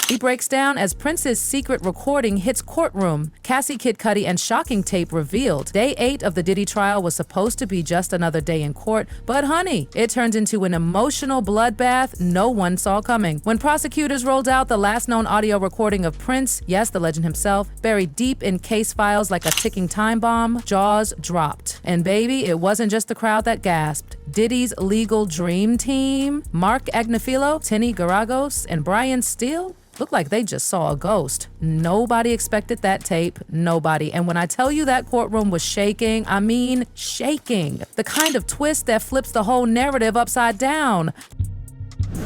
He breaks down as Prince's secret recording hits courtroom. Cassie, Kid Cudi, and shocking tape revealed. Day 8 of the Diddy trial was supposed to be just another day in court, but honey, it turned into an emotional bloodbath no one saw coming. When prosecutors rolled out the last known audio recording of Prince, yes, the legend himself, buried deep in case files like a ticking time bomb, jaws dropped. And baby, it wasn't just the crowd that gasped. Diddy's legal dream team, Mark Agnifilo, Tinny Garagos, and Brian Steele, looked like they just saw a ghost. Nobody expected that tape, nobody. And when I tell you that courtroom was shaking, I mean shaking. The kind of twist that flips the whole narrative upside down.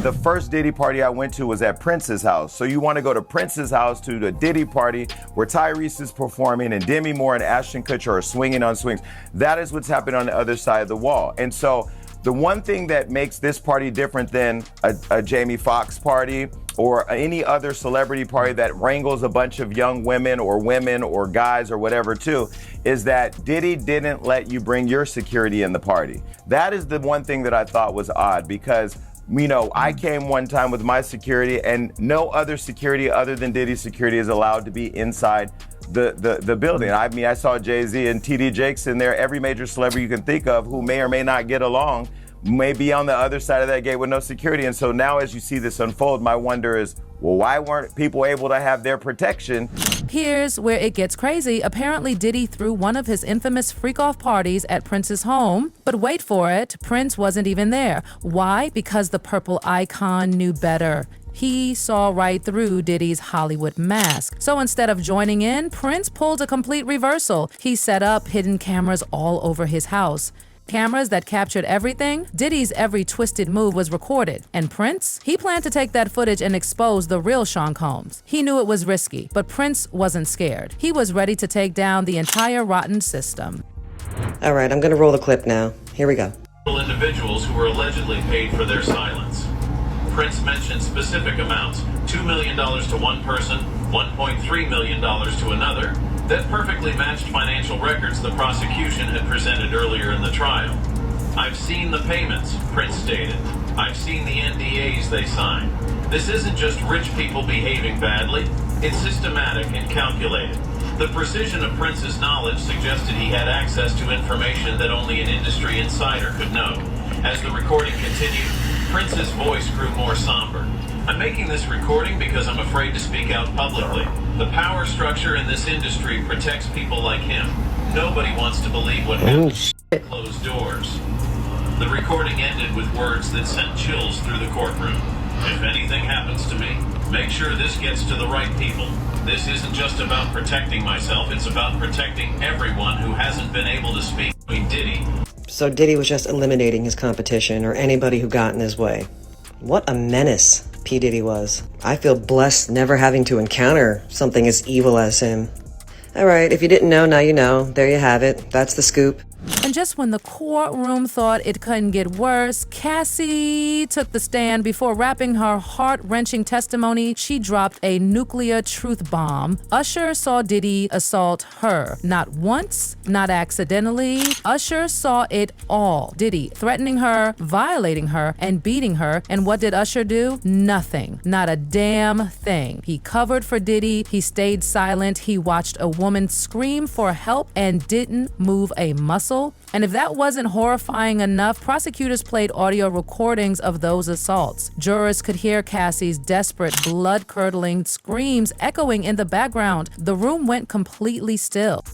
The first Diddy party I went to was at Prince's house. So you want to go to Prince's house to the Diddy party where Tyrese is performing and Demi Moore and Ashton Kutcher are swinging on swings. That is what's happening on the other side of the wall. And so the one thing that makes this party different than a Jamie Foxx party or any other celebrity party that wrangles a bunch of young women or guys or whatever too, is that Diddy didn't let you bring your security in the party. That is the one thing that I thought was odd because, you know, I came one time with my security and no other security other than Diddy's security is allowed to be inside the building. I mean, I saw Jay-Z and TD Jakes in there, every major celebrity you can think of who may or may not get along may be on the other side of that gate with no security. And so now as you see this unfold, my wonder is, well, why weren't people able to have their protection? Here's where it gets crazy. Apparently, Diddy threw one of his infamous freak-off parties at Prince's home. But wait for it, Prince wasn't even there. Why? Because the purple icon knew better. He saw right through Diddy's Hollywood mask. So instead of joining in, Prince pulled a complete reversal. He set up hidden cameras all over his house. Cameras that captured everything. Diddy's every twisted move was recorded. And Prince? He planned to take that footage and expose the real Sean Combs. He knew it was risky, but Prince wasn't scared. He was ready to take down the entire rotten system. All right, I'm gonna roll the clip now. Here we go. Individuals who were allegedly paid for their silence. Prince mentioned specific amounts, $2 million to one person, $1.3 million to another, that perfectly matched financial records the prosecution had presented earlier in the trial. I've seen the payments, Prince stated. I've seen the NDAs they signed. This isn't just rich people behaving badly. It's systematic and calculated. The precision of Prince's knowledge suggested he had access to information that only an industry insider could know. As the recording continued, Prince's voice grew more somber. I'm making this recording because I'm afraid to speak out publicly. The power structure in this industry protects people like him. Nobody wants to believe what happens behind closed doors. The recording ended with words that sent chills through the courtroom. If anything happens to me, make sure this gets to the right people. This isn't just about protecting myself, it's about protecting everyone who hasn't been able to speak between Diddy. So Diddy was just eliminating his competition or anybody who got in his way. What a menace P. Diddy was. I feel blessed never having to encounter something as evil as him. All right, if you didn't know, now you know. There you have it. That's the scoop. And just when the courtroom thought it couldn't get worse, Cassie took the stand. Before wrapping her heart-wrenching testimony, she dropped a nuclear truth bomb. Usher saw Diddy assault her. Not once, not accidentally. Usher saw it all. Diddy threatening her, violating her, and beating her. And what did Usher do? Nothing. Not a damn thing. He covered for Diddy. He stayed silent. He watched a woman scream for help and didn't move a muscle. And if that wasn't horrifying enough, prosecutors played audio recordings of those assaults. Jurors could hear Cassie's desperate, blood-curdling screams echoing in the background. The room went completely still.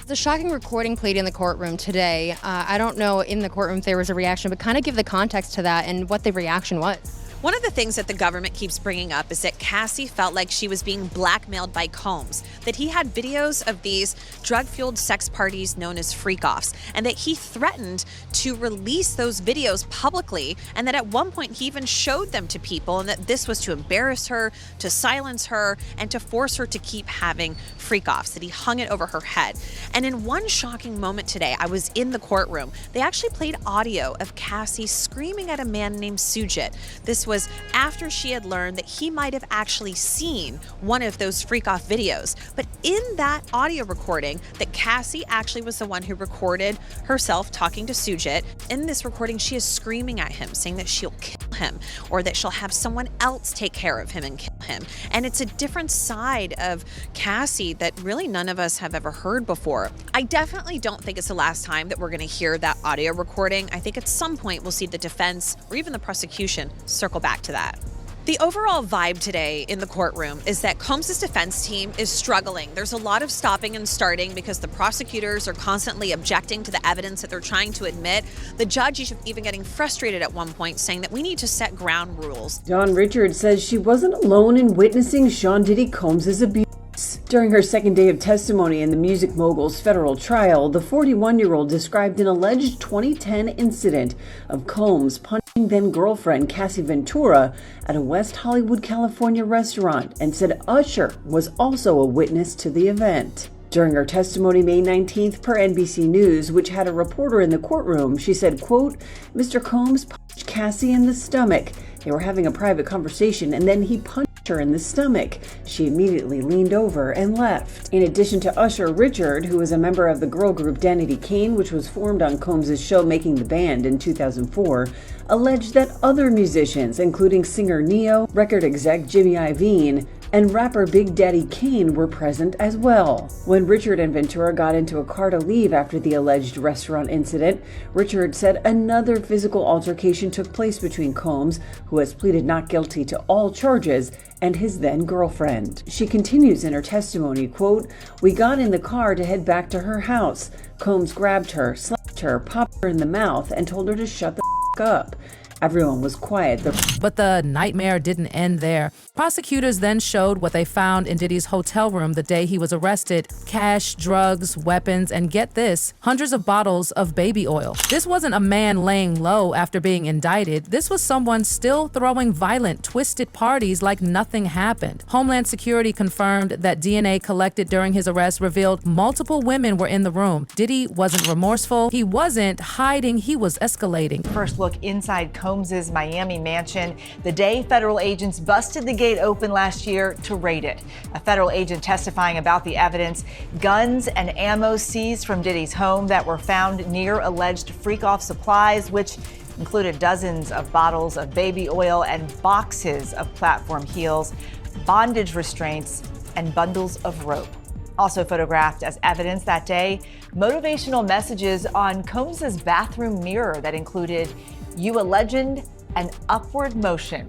The shocking recording played in the courtroom today. I don't know in the courtroom if there was a reaction, but kind of give the context to that and what the reaction was. One of the things that the government keeps bringing up is that Cassie felt like she was being blackmailed by Combs, that he had videos of these drug-fueled sex parties known as freak-offs, and that he threatened to release those videos publicly, and that at one point he even showed them to people, and that this was to embarrass her, to silence her, and to force her to keep having freak-offs, that he hung it over her head. And in one shocking moment today, I was in the courtroom. They actually played audio of Cassie screaming at a man named Sujit. This was after she had learned that he might have actually seen one of those freak-off videos. But in that audio recording, that Cassie actually was the one who recorded herself talking to Sujit. In this recording, she is screaming at him, saying that she'll kill him, or that she'll have someone else take care of him and kill him. And it's a different side of Cassie that really none of us have ever heard before. I definitely don't think it's the last time that we're going to hear that audio recording. I think at some point we'll see the defense or even the prosecution circle back to that. The overall vibe today in the courtroom is that Combs' defense team is struggling. There's a lot of stopping and starting because the prosecutors are constantly objecting to the evidence that they're trying to admit. The judge is even getting frustrated at one point, saying that we need to set ground rules. Dawn Richards says she wasn't alone in witnessing Sean Diddy Combs' abuse. During her second day of testimony in the music mogul's federal trial, the 41-year-old described an alleged 2010 incident of Combs punching then-girlfriend Cassie Ventura at a West Hollywood, California restaurant and said Usher was also a witness to the event. During her testimony May 19th per NBC News, which had a reporter in the courtroom, she said, quote, Mr. Combs punched Cassie in the stomach. They were having a private conversation and then he punched her in the stomach. She immediately leaned over and left. In addition to Usher, Richard, who is a member of the girl group Danity Kane, which was formed on Combs' show Making the Band in 2004, alleged that other musicians, including singer Neo, record exec Jimmy Iovine, and rapper Big Daddy Kane were present as well. When Richard and Ventura got into a car to leave after the alleged restaurant incident, Richard said another physical altercation took place between Combs, who has pleaded not guilty to all charges, and his then-girlfriend. She continues in her testimony, quote, we got in the car to head back to her house. Combs grabbed her, slapped her, popped her in the mouth, and told her to shut the f*** up. Everyone was quiet. But the nightmare didn't end there. Prosecutors then showed what they found in Diddy's hotel room the day he was arrested: cash, drugs, weapons, and get this, hundreds of bottles of baby oil. This wasn't a man laying low after being indicted. This was someone still throwing violent, twisted parties like nothing happened. Homeland Security confirmed that DNA collected during his arrest revealed multiple women were in the room. Diddy wasn't remorseful. He wasn't hiding. He was escalating. First look inside Combs' Miami mansion the day federal agents busted the gate open last year to raid it. A federal agent testifying about the evidence: guns and ammo seized from Diddy's home that were found near alleged freak-off supplies, which included dozens of bottles of baby oil and boxes of platform heels, bondage restraints, and bundles of rope. Also photographed as evidence that day, motivational messages on Combs' bathroom mirror that included "You a legend" and "Upward motion,"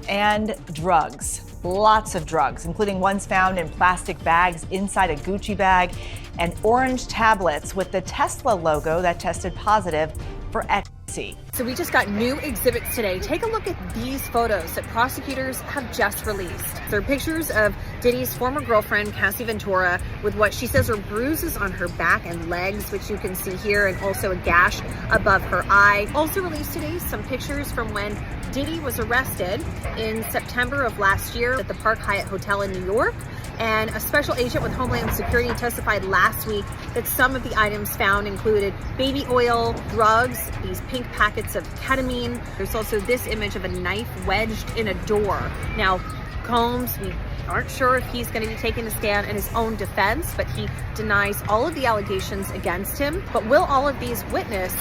and drugs. Lots of drugs, including ones found in plastic bags inside a Gucci bag, and orange tablets with the Tesla logo that tested positive for ecstasy. So we just got new exhibits today. Take a look at these photos that prosecutors have just released. They're pictures of Diddy's former girlfriend, Cassie Ventura, with what she says are bruises on her back and legs, which you can see here, and also a gash above her eye. Also released today, some pictures from when Diddy was arrested in September of last year at the Park Hyatt Hotel in New York. And a special agent with Homeland Security testified last week that some of the items found included baby oil, drugs, these pink packets of ketamine. There's also this image of a knife wedged in a door. Now, Combs, we aren't sure if he's going to be taking a stand in his own defense, but he denies all of the allegations against him. But will all of these witnesses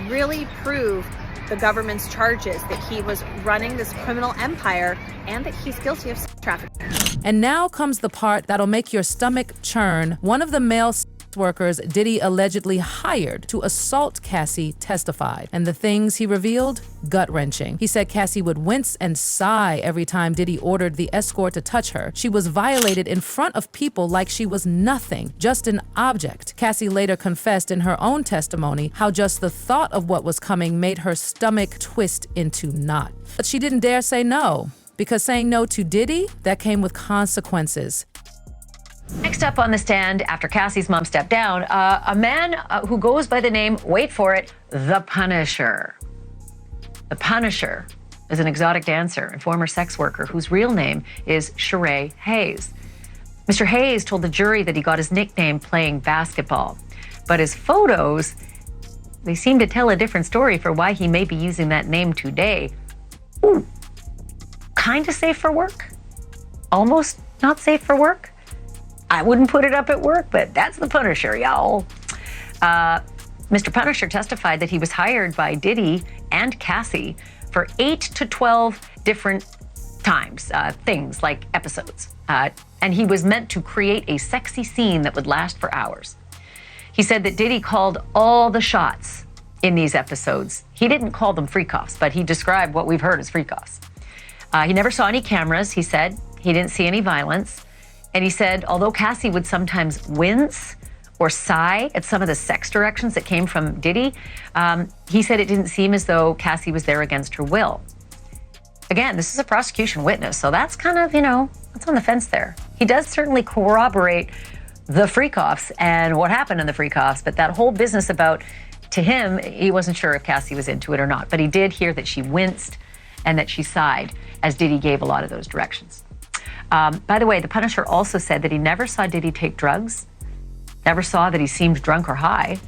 really prove the government's charges that he was running this criminal empire and that he's guilty of sex trafficking? And now comes the part that'll make your stomach churn. One of the male sex workers Diddy allegedly hired to assault Cassie testified. And the things he revealed? Gut-wrenching. He said Cassie would wince and sigh every time Diddy ordered the escort to touch her. She was violated in front of people like she was nothing, just an object. Cassie later confessed in her own testimony how just the thought of what was coming made her stomach twist into knot. But she didn't dare say no, because saying no to Diddy, that came with consequences. Next up on the stand, after Cassie's mom stepped down, a man who goes by the name, wait for it, The Punisher. The Punisher is an exotic dancer and former sex worker whose real name is Sheree Hayes. Mr. Hayes told the jury that he got his nickname playing basketball, but his photos, they seem to tell a different story for why he may be using that name today. Ooh, kind of safe for work, almost not safe for work. I wouldn't put it up at work, but that's the Punisher, y'all. Mr. Punisher testified that he was hired by Diddy and Cassie for 8 to 12 different times, things like episodes. And he was meant to create a sexy scene that would last for hours. He said that Diddy called all the shots in these episodes. He didn't call them freak-offs, but he described what we've heard as freak-offs. He never saw any cameras, he said. He didn't see any violence. And he said, although Cassie would sometimes wince or sigh at some of the sex directions that came from Diddy, he said it didn't seem as though Cassie was there against her will. Again, this is a prosecution witness, so that's kind of, that's on the fence there. He does certainly corroborate the freak-offs and what happened in the freak-offs, but that whole business about, to him, he wasn't sure if Cassie was into it or not, but he did hear that she winced and that she sighed as Diddy gave a lot of those directions. By the way, the Punisher also said that he never saw Diddy take drugs, never saw that he seemed drunk or high,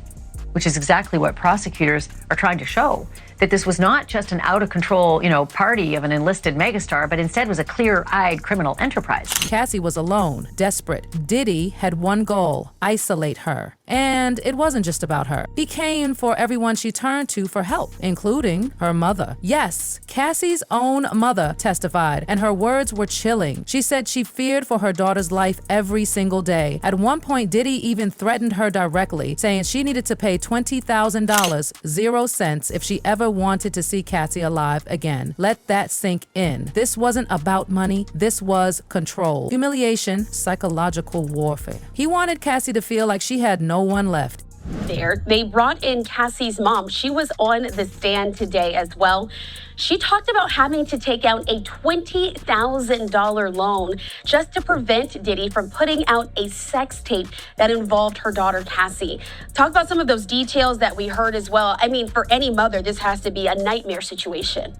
which is exactly what prosecutors are trying to show, that this was not just an out-of-control, party of an enlisted megastar, but instead was a clear-eyed criminal enterprise. Cassie was alone, desperate. Diddy had one goal: isolate her. And it wasn't just about her. He came for everyone she turned to for help, including her mother. Yes, Cassie's own mother testified, and her words were chilling. She said she feared for her daughter's life every single day. At one point, Diddy even threatened her directly, saying she needed to pay $20,000, 0 cents, if she ever wanted to see Cassie alive again. Let that sink in. This wasn't about money. This was control, humiliation, psychological warfare. He wanted Cassie to feel like she had no one left. They brought in Cassie's mom. She was on the stand today as well. She talked about having to take out a $20,000 loan just to prevent Diddy from putting out a sex tape that involved her daughter, Cassie. Talk about some of those details that we heard as well. I mean, for any mother, this has to be a nightmare situation.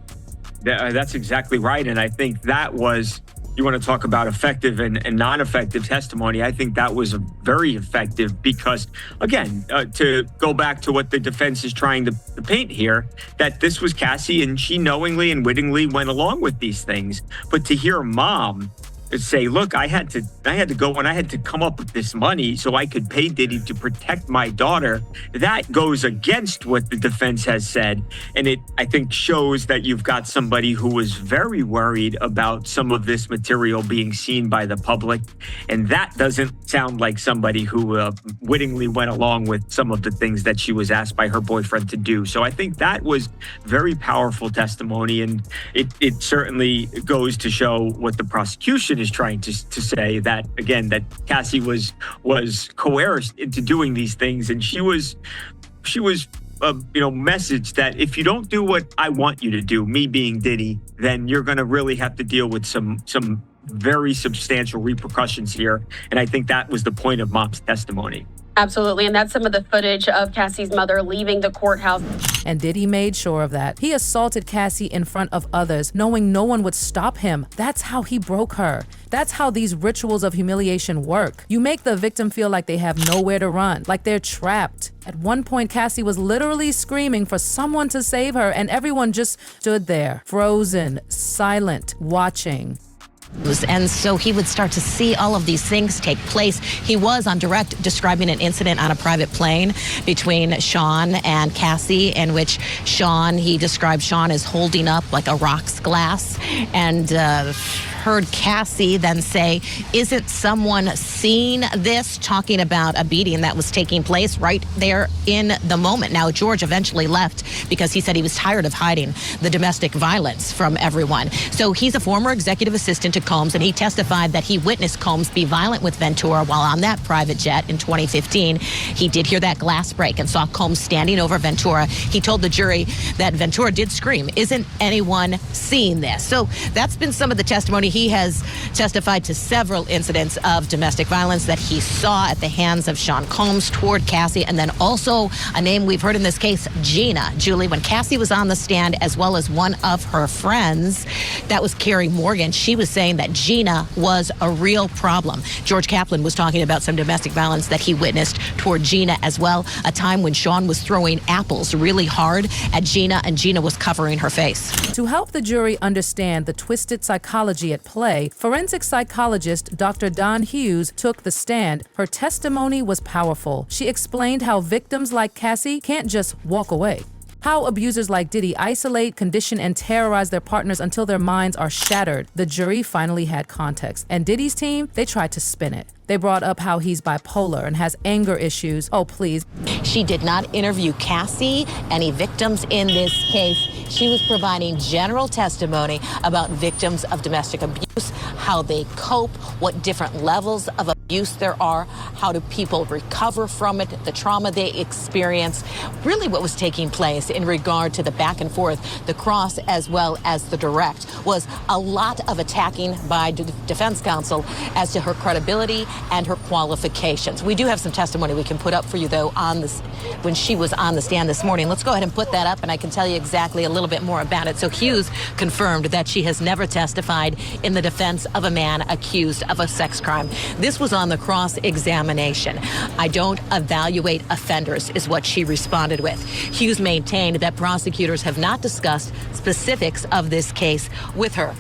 That's exactly right. And I think that was, you want to talk about effective and non-effective testimony. I think that was very effective because, again, to go back to what the defense is trying to paint here, that this was Cassie and she knowingly and wittingly went along with these things. But to hear mom say, look, I had to go and I had to come up with this money so I could pay Diddy to protect my daughter, that goes against what the defense has said. And it, I think, shows that you've got somebody who was very worried about some of this material being seen by the public. And that doesn't sound like somebody who wittingly went along with some of the things that she was asked by her boyfriend to do. So I think that was very powerful testimony. And it certainly goes to show what the prosecution is trying to say, that again, that Cassie was coerced into doing these things, and she was messaged that if you don't do what I want you to do, me being Diddy, then you're going to really have to deal with some very substantial repercussions here. And I think that was the point of mom's testimony. Absolutely, and that's some of the footage of Cassie's mother leaving the courthouse. And Diddy made sure of that. He assaulted Cassie in front of others, knowing no one would stop him. That's how he broke her. That's how these rituals of humiliation work. You make the victim feel like they have nowhere to run, like they're trapped. At one point, Cassie was literally screaming for someone to save her, and everyone just stood there, frozen, silent, watching. And so he would start to see all of these things take place. He was on direct describing an incident on a private plane between Sean and Cassie, in which he described Sean as holding up like a rocks glass, and heard Cassie then say, isn't someone seeing this? Talking about a beating that was taking place right there in the moment. Now, George eventually left because he said he was tired of hiding the domestic violence from everyone. So he's a former executive assistant to Combs, and he testified that he witnessed Combs be violent with Ventura while on that private jet in 2015. He did hear that glass break and saw Combs standing over Ventura. He told the jury that Ventura did scream, isn't anyone seeing this? So that's been some of the testimony. He has testified to several incidents of domestic violence that he saw at the hands of Sean Combs toward Cassie, and then also a name we've heard in this case, Gina. Julie, when Cassie was on the stand, as well as one of her friends, that was Carrie Morgan, she was saying that Gina was a real problem. George Kaplan was talking about some domestic violence that he witnessed toward Gina as well, a time when Sean was throwing apples really hard at Gina, and Gina was covering her face. To help the jury understand the twisted psychology at play, forensic psychologist Dr. Don Hughes took the stand. Her testimony was powerful. She explained how victims like Cassie can't just walk away. How abusers like Diddy isolate, condition, and terrorize their partners until their minds are shattered. The jury finally had context. And Diddy's team, they tried to spin it. They brought up how he's bipolar and has anger issues. Oh, please. She did not interview Cassie, any victims in this case. She was providing general testimony about victims of domestic abuse, how they cope, what different levels of abuse there are, how do people recover from it, the trauma they experience, really what was taking place in regard to the back and forth, the cross as well as the direct, was a lot of attacking by defense counsel as to her credibility and her qualifications. We do have some testimony we can put up for you, though, on this when she was on the stand this morning. Let's go ahead and put that up, and I can tell you exactly a little bit more about it. So Hughes confirmed that she has never testified in the defense of a man accused of a sex crime. This was on the cross-examination. I don't evaluate offenders, is what she responded with. Hughes maintained that prosecutors have not discussed specifics of this case with her.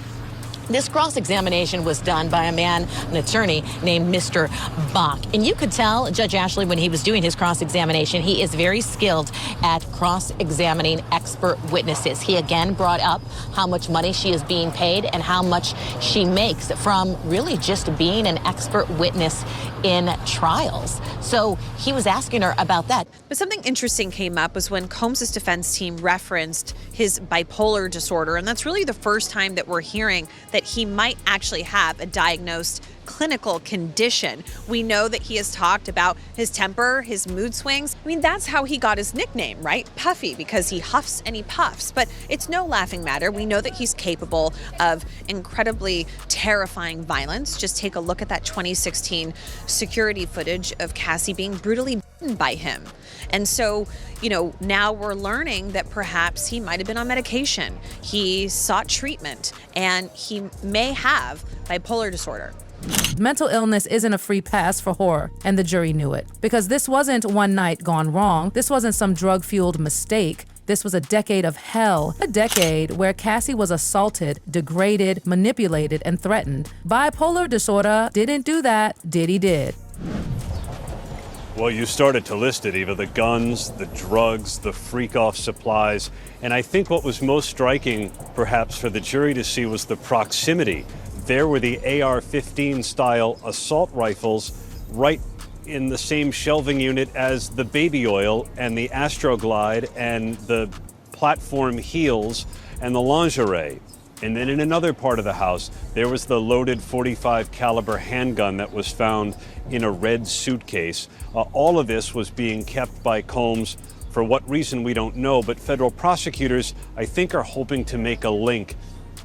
This cross-examination was done by a man, an attorney named Mr. Bach. And you could tell, Judge Ashley, when he was doing his cross-examination, he is very skilled at cross-examining expert witnesses. He again brought up how much money she is being paid and how much she makes from really just being an expert witness in trials. So he was asking her about that. But something interesting came up was when Combs' defense team referenced his bipolar disorder. And that's really the first time that we're hearing that he might actually have a diagnosed clinical condition. We know that he has talked about his temper, his mood swings. I mean, that's how he got his nickname, right? Puffy, because he huffs and he puffs. But it's no laughing matter. We know that he's capable of incredibly terrifying violence. Just take a look at that 2016 security footage of Cassie being brutally beaten by him. And so, now we're learning that perhaps he might have been on medication. He sought treatment, and he may have bipolar disorder. Mental illness isn't a free pass for horror, and the jury knew it. Because this wasn't one night gone wrong. This wasn't some drug-fueled mistake. This was a decade of hell, a decade where Cassie was assaulted, degraded, manipulated, and threatened. Bipolar disorder didn't do that. Diddy did. Well, you started to list it, Eva. The guns, the drugs, the freak-off supplies. And I think what was most striking, perhaps, for the jury to see was the proximity. There were the AR-15 style assault rifles right in the same shelving unit as the baby oil and the Astroglide and the platform heels and the lingerie. And then in another part of the house, there was the loaded .45 caliber handgun that was found in a red suitcase. All of this was being kept by Combs. For what reason, we don't know, but federal prosecutors, I think, are hoping to make a link,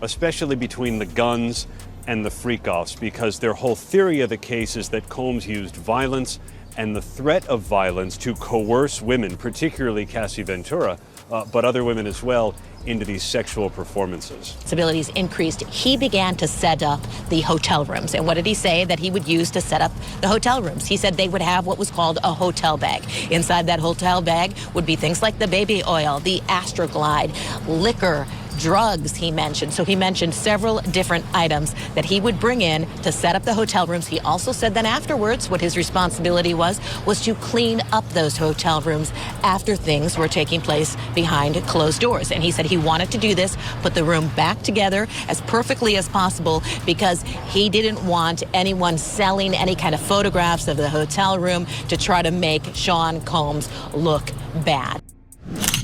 especially between the guns and the freak-offs, because their whole theory of the case is that Combs used violence and the threat of violence to coerce women, particularly Cassie Ventura, but other women as well, into these sexual performances. His abilities increased. He began to set up the hotel rooms. And what did he say that he would use to set up the hotel rooms? He said they would have what was called a hotel bag. Inside that hotel bag would be things like the baby oil, the Astroglide, liquor, drugs, he mentioned. So he mentioned several different items that he would bring in to set up the hotel rooms. He also said then afterwards what his responsibility was to clean up those hotel rooms after things were taking place behind closed doors. And he said he wanted to do this, put the room back together as perfectly as possible, because he didn't want anyone selling any kind of photographs of the hotel room to try to make Sean Combs look bad.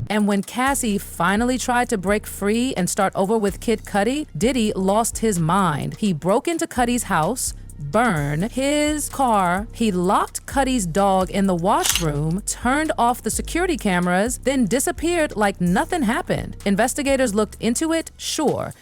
And when Cassie finally tried to break free and start over with Kid Cudi, Diddy lost his mind. He broke into Cudi's house, burned his car, he locked Cudi's dog in the washroom, turned off the security cameras, then disappeared like nothing happened. Investigators looked into it, sure,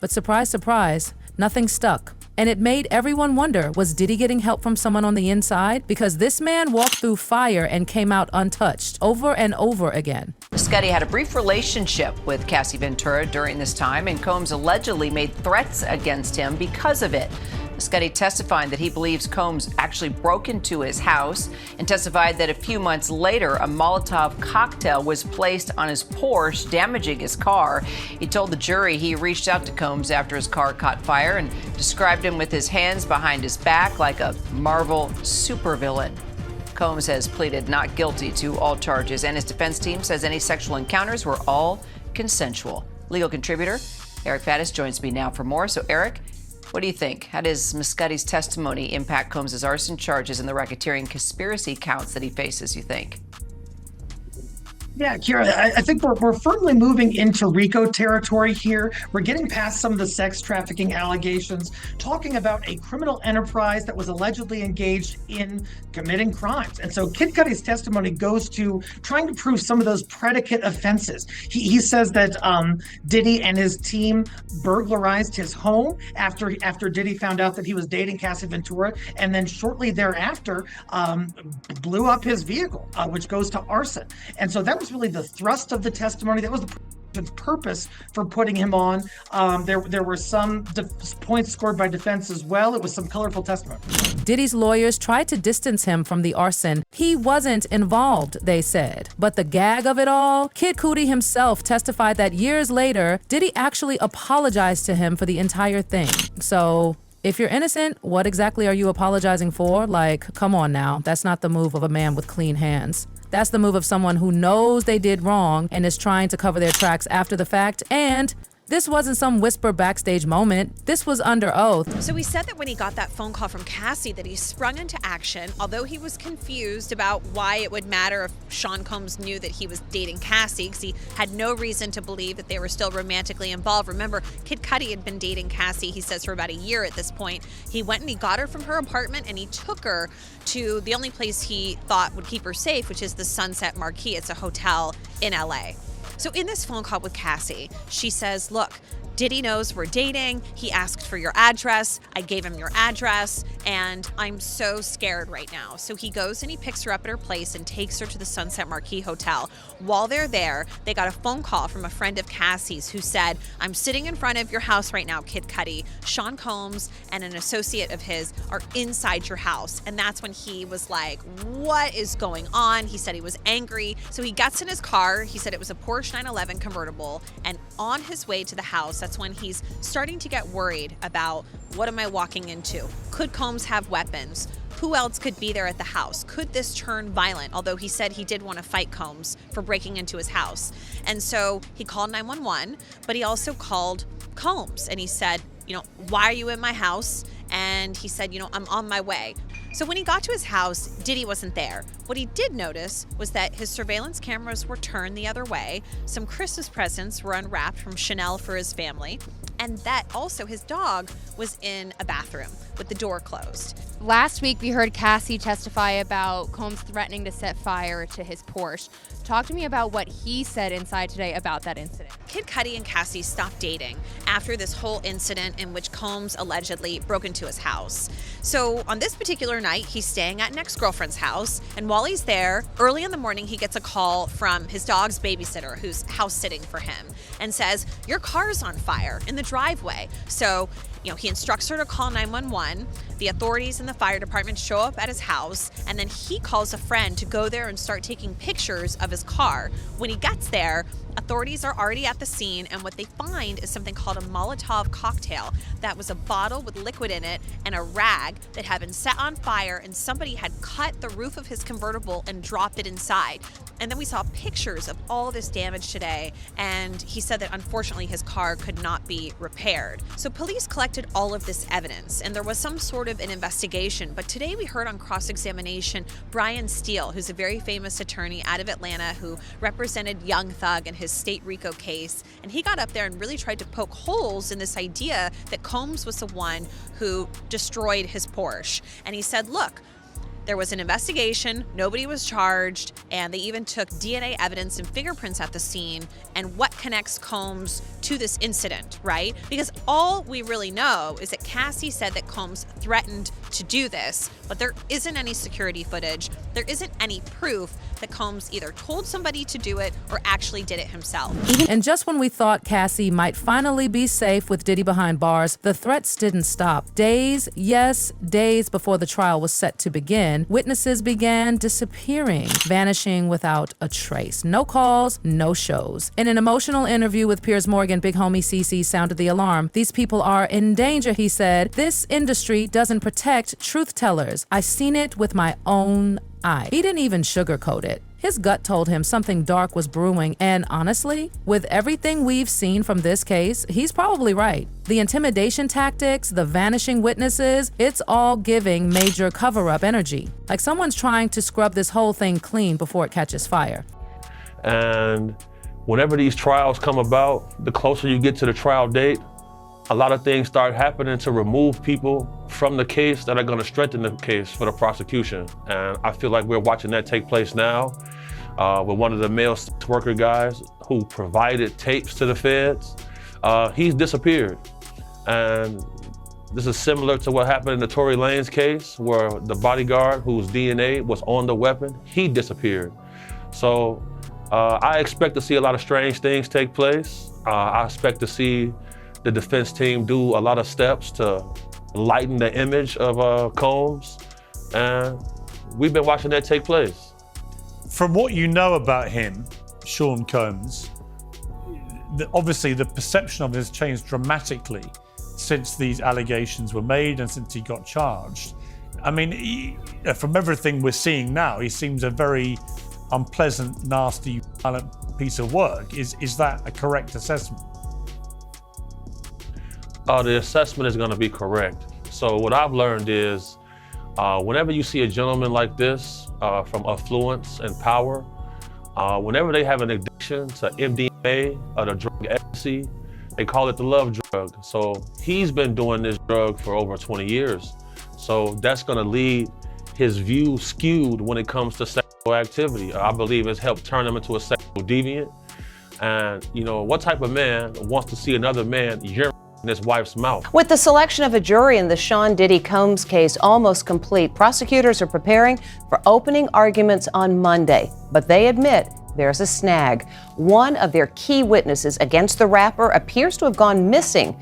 but surprise, surprise, nothing stuck. And it made everyone wonder, was Diddy getting help from someone on the inside? Because this man walked through fire and came out untouched, over and over again. Cudi had a brief relationship with Cassie Ventura during this time, and Combs allegedly made threats against him because of it. Cudi testified that he believes Combs actually broke into his house and testified that a few months later, a Molotov cocktail was placed on his Porsche, damaging his car. He told the jury he reached out to Combs after his car caught fire and described him with his hands behind his back like a Marvel supervillain. Combs has pleaded not guilty to all charges, and his defense team says any sexual encounters were all consensual. Legal contributor Eric Faddis joins me now for more. So, Eric, what do you think? How does Cuddy's testimony impact Combs' arson charges and the racketeering conspiracy counts that he faces, you think? Yeah, Kira, I think we're firmly moving into RICO territory here. We're getting past some of the sex trafficking allegations, talking about a criminal enterprise that was allegedly engaged in committing crimes. And so Kid Cudi's testimony goes to trying to prove some of those predicate offenses. He says that Diddy and his team burglarized his home after Diddy found out that he was dating Cassie Ventura, and then shortly thereafter blew up his vehicle, which goes to arson. And so that was really the thrust of the testimony. That was the purpose for putting him on. There were some points scored by defense as well. It was some colorful testimony. Diddy's lawyers tried to distance him from the arson. He wasn't involved, they said. But the gag of it all, Kid Cudi himself testified that years later, Diddy actually apologized to him for the entire thing. So if you're innocent, what exactly are you apologizing for? Like, come on now. That's not the move of a man with clean hands. That's the move of someone who knows they did wrong and is trying to cover their tracks after the fact. And this wasn't some whisper backstage moment. This was under oath. So he said that when he got that phone call from Cassie that he sprung into action, although he was confused about why it would matter if Sean Combs knew that he was dating Cassie, because he had no reason to believe that they were still romantically involved. Remember, Kid Cudi had been dating Cassie, he says, for about a year at this point. He went and he got her from her apartment and he took her to the only place he thought would keep her safe, which is the Sunset Marquis. It's a hotel in LA. So in this phone call with Cassie, she says, look, Diddy knows we're dating. He asked for your address. I gave him your address, and I'm so scared right now. So he goes and he picks her up at her place and takes her to the Sunset Marquis Hotel. While they're there, they got a phone call from a friend of Cassie's who said, I'm sitting in front of your house right now, Kid Cudi. Sean Combs and an associate of his are inside your house. And that's when he was like, what is going on? He said he was angry. So he gets in his car. He said it was a Porsche 911 convertible. And on his way to the house, that's when he's starting to get worried about, what am I walking into? Could Combs have weapons? Who else could be there at the house? Could this turn violent? Although he said he did want to fight Combs for breaking into his house. And so he called 911, but he also called Combs and he said, why are you in my house? And he said, I'm on my way. So when he got to his house, Diddy wasn't there. What he did notice was that his surveillance cameras were turned the other way. Some Christmas presents were unwrapped from Chanel for his family. And that also his dog was in a bathroom with the door closed. Last week, we heard Cassie testify about Combs threatening to set fire to his Porsche. Talk to me about what he said inside today about that incident. Kid Cudi and Cassie stopped dating after this whole incident in which Combs allegedly broke into his house. So on this particular night, he's staying at an ex-girlfriend's house. And while he's there, early in the morning, he gets a call from his dog's babysitter who's house sitting for him and says, your car's on fire in the driveway. So he instructs her to call 911. The authorities and the fire department show up at his house, and then he calls a friend to go there and start taking pictures of his car. When he gets there, authorities are already at the scene, and what they find is something called a Molotov cocktail. That was a bottle with liquid in it and a rag that had been set on fire, and somebody had cut the roof of his convertible and dropped it inside. And then we saw pictures of all this damage today, and he said that unfortunately his car could not be repaired. So police collected all of this evidence, and there was some sort of an investigation. But today we heard on cross-examination Brian Steele, who's a very famous attorney out of Atlanta who represented Young Thug in his state RICO case. And he got up there and really tried to poke holes in this idea that Combs was the one who destroyed his Porsche. And he said, look, there was an investigation, nobody was charged, and they even took DNA evidence and fingerprints at the scene. And what connects Combs to this incident, right? Because all we really know is that Cassie said that Combs threatened to do this, but there isn't any security footage. There isn't any proof that Combs either told somebody to do it or actually did it himself. And just when we thought Cassie might finally be safe with Diddy behind bars, the threats didn't stop. Days before the trial was set to begin, witnesses began disappearing, vanishing without a trace. No calls, no shows. In an emotional interview with Piers Morgan, Big Homie CC sounded the alarm. These people are in danger, he said. This industry doesn't protect truth tellers. I've seen it with my own eye. He didn't even sugarcoat it. His gut told him something dark was brewing, and honestly, with everything we've seen from this case, he's probably right. The intimidation tactics, the vanishing witnesses, it's all giving major cover-up energy. Like someone's trying to scrub this whole thing clean before it catches fire. And whenever these trials come about, the closer you get to the trial date, a lot of things start happening to remove people from the case that are going to strengthen the case for the prosecution. And I feel like we're watching that take place now with one of the male sex worker guys who provided tapes to the feds. He's disappeared. And this is similar to what happened in the Tory Lanez case, where the bodyguard whose DNA was on the weapon, he disappeared. So I expect to see a lot of strange things take place. I expect to see the defense team do a lot of steps to lighten the image of Combs, and we've been watching that take place. From what you know about him, Sean Combs, obviously the perception of him has changed dramatically since these allegations were made and since he got charged. I mean, from everything we're seeing now, he seems a very unpleasant, nasty, violent piece of work. Is that a correct assessment? The assessment is going to be correct. So what I've learned is whenever you see a gentleman like this from affluence and power, whenever they have an addiction to MDMA or the drug ecstasy, they call it the love drug. So he's been doing this drug for over 20 years. So that's going to lead his view skewed when it comes to sexual activity. I believe it's helped turn him into a sexual deviant. And, you know, what type of man wants to see another man urinate in his wife's mouth? With the selection of a jury in the Sean Diddy Combs case almost complete, prosecutors are preparing for opening arguments on Monday. But they admit there's a snag. One of their key witnesses against the rapper appears to have gone missing.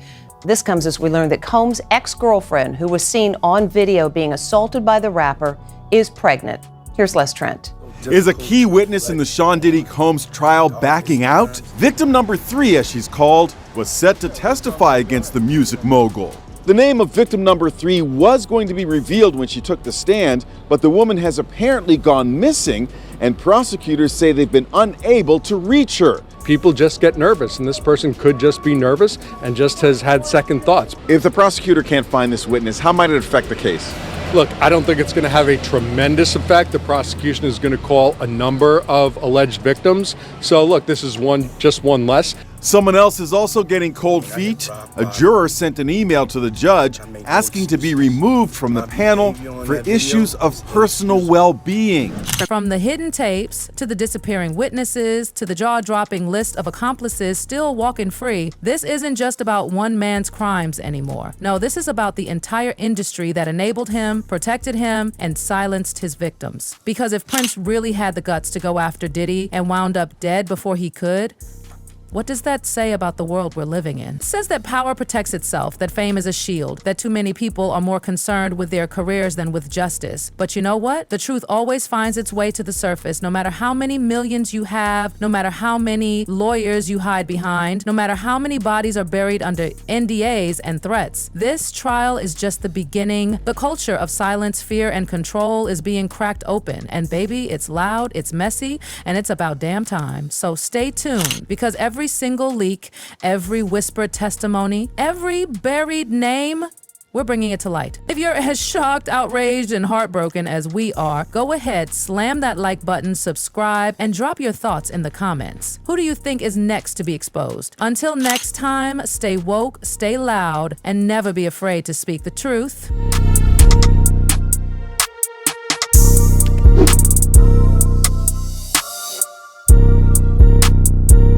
This comes as we learn that Combs' ex-girlfriend, who was seen on video being assaulted by the rapper, is pregnant. Here's Les Trent. Is a key witness in the Sean Diddy Combs trial backing out? Victim number 3, as she's called, was set to testify against the music mogul. The name of victim number 3 was going to be revealed when she took the stand, but the woman has apparently gone missing, and prosecutors say they've been unable to reach her. People just get nervous, and this person could just be nervous and just has had second thoughts. If the prosecutor can't find this witness, how might it affect the case? Look, I don't think it's going to have a tremendous effect. The prosecution is going to call a number of alleged victims. So look, this is just one less. Someone else is also getting cold feet. A juror sent an email to the judge asking to be removed from the panel for issues of personal well-being. From the hidden tapes, to the disappearing witnesses, to the jaw-dropping list of accomplices still walking free, this isn't just about one man's crimes anymore. No, this is about the entire industry that enabled him, protected him, and silenced his victims. Because if Prince really had the guts to go after Diddy and wound up dead before he could, what does that say about the world we're living in? It says that power protects itself, that fame is a shield, that too many people are more concerned with their careers than with justice. But you know what? The truth always finds its way to the surface, no matter how many millions you have, no matter how many lawyers you hide behind, no matter how many bodies are buried under NDAs and threats. This trial is just the beginning. The culture of silence, fear, and control is being cracked open. And baby, it's loud, it's messy, and it's about damn time. So stay tuned, because every single leak, every whispered testimony, every buried name, we're bringing it to light. If you're as shocked, outraged, and heartbroken as we are, go ahead, slam that like button, subscribe, and drop your thoughts in the comments. Who do you think is next to be exposed? Until next time, stay woke, stay loud, and never be afraid to speak the truth.